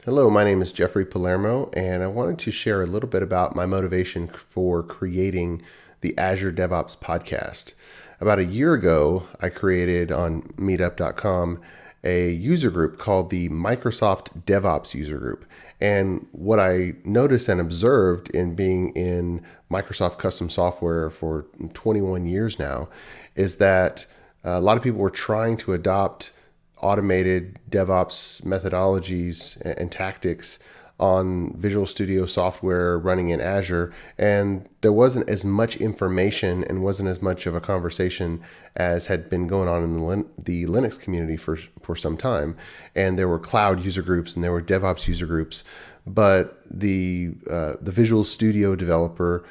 Hello, my name is Jeffrey Palermo, and I wanted to share a little bit about my motivation for creating the Azure DevOps Podcast. About a year ago, I created on meetup.com a user group called the Microsoft DevOps User Group. And what I noticed and observed in being in Microsoft custom software for 21 years now is that a lot of people were trying to adopt automated DevOps methodologies and tactics on Visual Studio software running in Azure, and there wasn't as much information and wasn't as much of a conversation as had been going on in the Linux community for some time. And there were cloud user groups and there were DevOps user groups, but the Visual Studio developer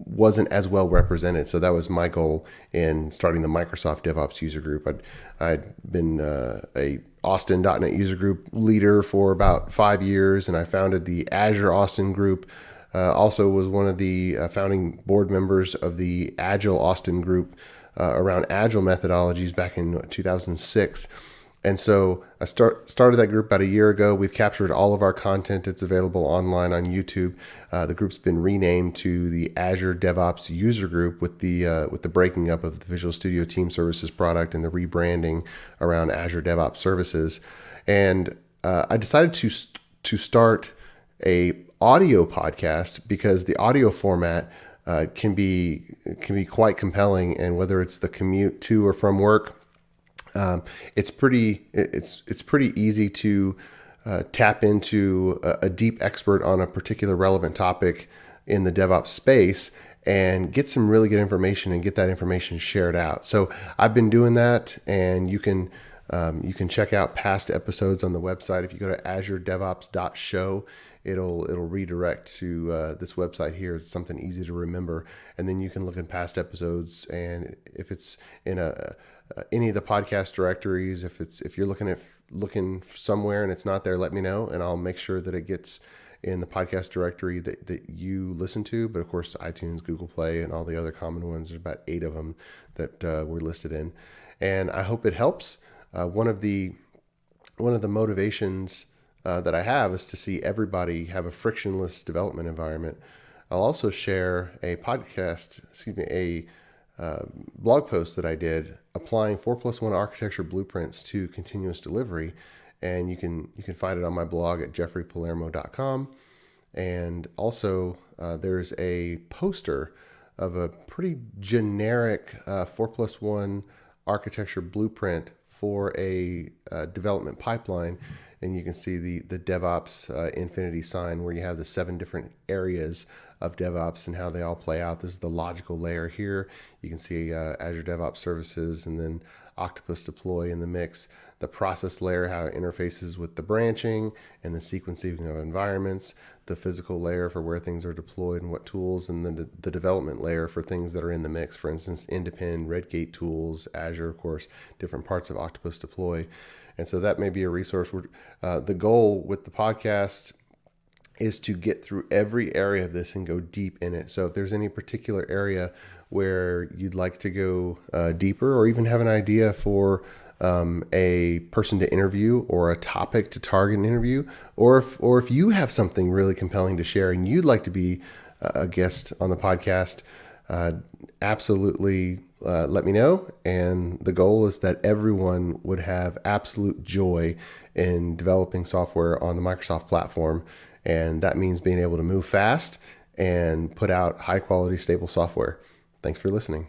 wasn't as well represented. So that was my goal in starting the Microsoft DevOps user group. I'd been a Austin.NET user group leader for about 5 years, and I founded the Azure Austin group. Also was one of the founding board members of the Agile Austin group around Agile methodologies back in 2006. And so I started that group about a year ago. We've captured all of our content. It's available online on YouTube. The group's been renamed to the Azure DevOps User Group with the breaking up of the Visual Studio Team Services product and the rebranding around Azure DevOps Services. And I decided to start a audio podcast because the audio format can be quite compelling. And whether it's the commute to or from work, it's pretty easy to tap into a deep expert on a particular relevant topic in the DevOps space and get some really good information and get that information shared out. So I've been doing that, and you can check out past episodes on the website. If you go to azuredevops.show, it'll redirect to this website here. It's something easy to remember, and then you can look at past episodes. And if it's in any of the podcast directories, if you're looking somewhere and it's not there, let me know, and I'll make sure that it gets in the podcast directory that you listen to. But of course, iTunes, Google Play, and all the other common ones. There's about 8 of them that we're listed in, and I hope it helps. One of the motivations that I have is to see everybody have a frictionless development environment. I'll also share a blog post that I did applying 4+1 architecture blueprints to continuous delivery, and you can find it on my blog at jeffreypalermo.com. And also there's a poster of a pretty generic 4+1 architecture blueprint for a development pipeline. And you can see the DevOps infinity sign where you have the 7 different areas of DevOps and how they all play out. This is the logical layer here. You can see Azure DevOps Services and then Octopus Deploy in the mix. The process layer, how it interfaces with the branching and the sequencing of environments. The physical layer for where things are deployed and what tools. And then the development layer for things that are in the mix. For instance, Independent, Redgate tools, Azure, of course, different parts of Octopus Deploy. And so that may be a resource. The goal with the podcast is to get through every area of this and go deep in it. So if there's any particular area where you'd like to go deeper, or even have an idea for a person to interview or a topic to target an interview, or if you have something really compelling to share and you'd like to be a guest on the podcast, absolutely let me know. And the goal is that everyone would have absolute joy in developing software on the Microsoft platform. And that means being able to move fast and put out high quality, stable software. Thanks for listening.